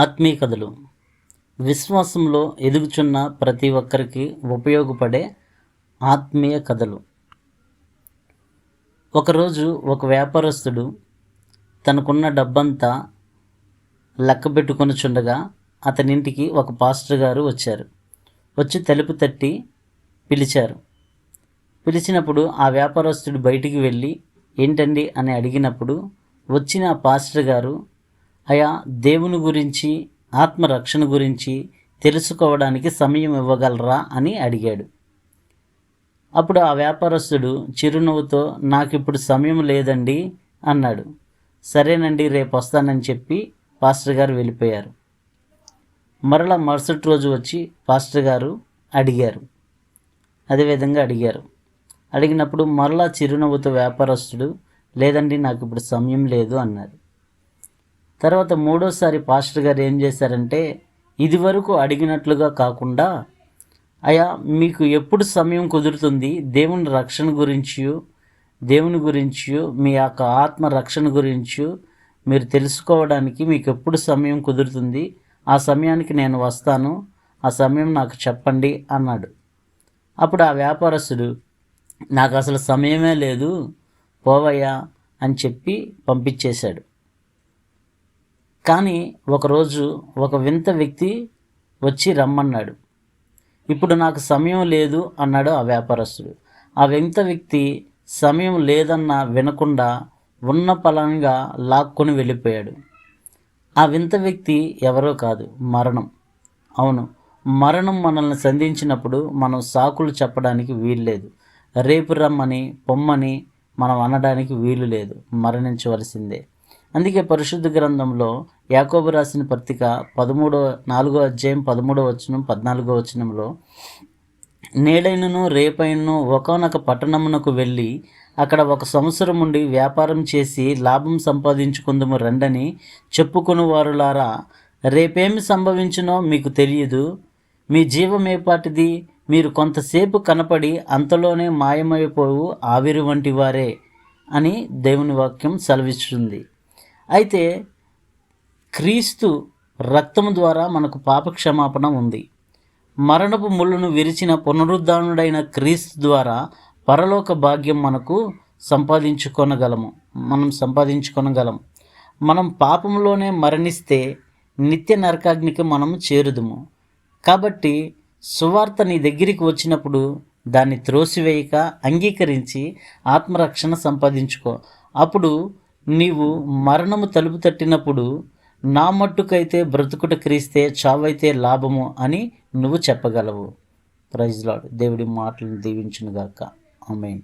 ఆత్మీయ కథలు విశ్వాసంలో ఎదుగుచున్న ప్రతి ఒక్కరికి ఉపయోగపడే ఆత్మీయ కథలు. ఒకరోజు ఒక వ్యాపారస్తుడు తనకున్న డబ్బంతా లెక్క పెట్టుకొనుచుండగా అతని ఇంటికి ఒక పాస్టర్ గారు వచ్చారు. వచ్చి తలుపు తట్టి పిలిచారు. పిలిచినప్పుడు ఆ వ్యాపారస్తుడు బయటికి వెళ్ళి ఏంటండి అని అడిగినప్పుడు వచ్చిన ఆ పాస్టర్ గారు, అయా, దేవుని గురించి, ఆత్మరక్షణ గురించి తెలుసుకోవడానికి సమయం ఇవ్వగలరా అని అడిగాడు. అప్పుడు ఆ వ్యాపారస్తుడు చిరునవ్వుతో, నాకిప్పుడు సమయం లేదండి అన్నాడు. సరేనండి, రేపు వస్తానని చెప్పి పాస్టర్ గారు వెళ్ళిపోయారు. మరలా మరుసటి రోజు వచ్చి పాస్టర్ గారు అదేవిధంగా అడిగారు. అడిగినప్పుడు మరలా చిరునవ్వుతో వ్యాపారస్తుడు, లేదండి, నాకు ఇప్పుడు సమయం లేదు అన్నాడు. తర్వాత మూడోసారి పాస్టర్ గారు ఏం చేశారంటే, ఇదివరకు అడిగినట్లుగా కాకుండా, అయ్యా, మీకు ఎప్పుడు సమయం కుదురుతుంది, దేవుని రక్షణ గురించి మీ యొక్క ఆత్మ రక్షణ గురించి మీరు తెలుసుకోవడానికి మీకు ఎప్పుడు సమయం కుదురుతుంది, ఆ సమయానికి నేను వస్తాను, ఆ సమయం నాకు చెప్పండి అన్నాడు. అప్పుడు ఆ వ్యాపారస్తుడు, నాకు అసలు సమయమే లేదు, పోవయ్యా అని చెప్పి పంపించేశాడు. కానీ ఒకరోజు ఒక వింత వ్యక్తి వచ్చి రమ్మన్నాడు. ఇప్పుడు నాకు సమయం లేదు అన్నాడు ఆ వ్యాపారస్తుడు. ఆ వింత వ్యక్తి సమయం లేదన్నా వినకుండా ఉన్న పలంగా లాక్కొని వెళ్ళిపోయాడు. ఆ వింత వ్యక్తి ఎవరో కాదు, మరణం. అవును, మరణం మనల్ని సంధించినప్పుడు మనం సాకులు చెప్పడానికి వీల్లేదు. రేపు రమ్మని, పొమ్మని మనం అనడానికి వీలు లేదు, మరణించవలసిందే. అందుకే పరిశుద్ధ గ్రంథంలో యాకోబు రాసిన పత్రిక 4వ అధ్యాయం 13వ వచనం 14వ వచనంలో, నేడైనను రేపైనను ఒకనొక పట్టణమునకు వెళ్ళి అక్కడ 1 సంవత్సరం ఉండి వ్యాపారం చేసి లాభం సంపాదించుకుందుము రండని చెప్పుకుని వారులారా, రేపేమి సంభవించునో మీకు తెలియదు, మీ జీవమేపాటిది, మీరు కొంతసేపు కనపడి అంతలోనే మాయమైపోవు ఆవిరి వంటి వారే అని దేవుని వాక్యం సెలవిస్తుంది. అయితే క్రీస్తు రక్తము ద్వారా మనకు పాపక్షమాపణ ఉంది. మరణపు ముళ్ళును విరిచిన పునరుద్ధానుడైన క్రీస్తు ద్వారా పరలోక భాగ్యం మనం సంపాదించుకొనగలము. మనం పాపంలోనే మరణిస్తే నిత్య నరకాగ్నికి మనం చేరుదుము. కాబట్టి సువార్త నీ దగ్గరికి వచ్చినప్పుడు దాన్ని త్రోసివేయక అంగీకరించి ఆత్మరక్షణ సంపాదించుకో. అప్పుడు నీవు మరణము తలుపు తట్టినప్పుడు, నా మట్టుకైతే బ్రతుకుట క్రీస్తే, చావైతే లాభము అని నువ్వు చెప్పగలవు. Praise lord. దేవుడి మాటలను దీవించునుగాక. ఆమేన్.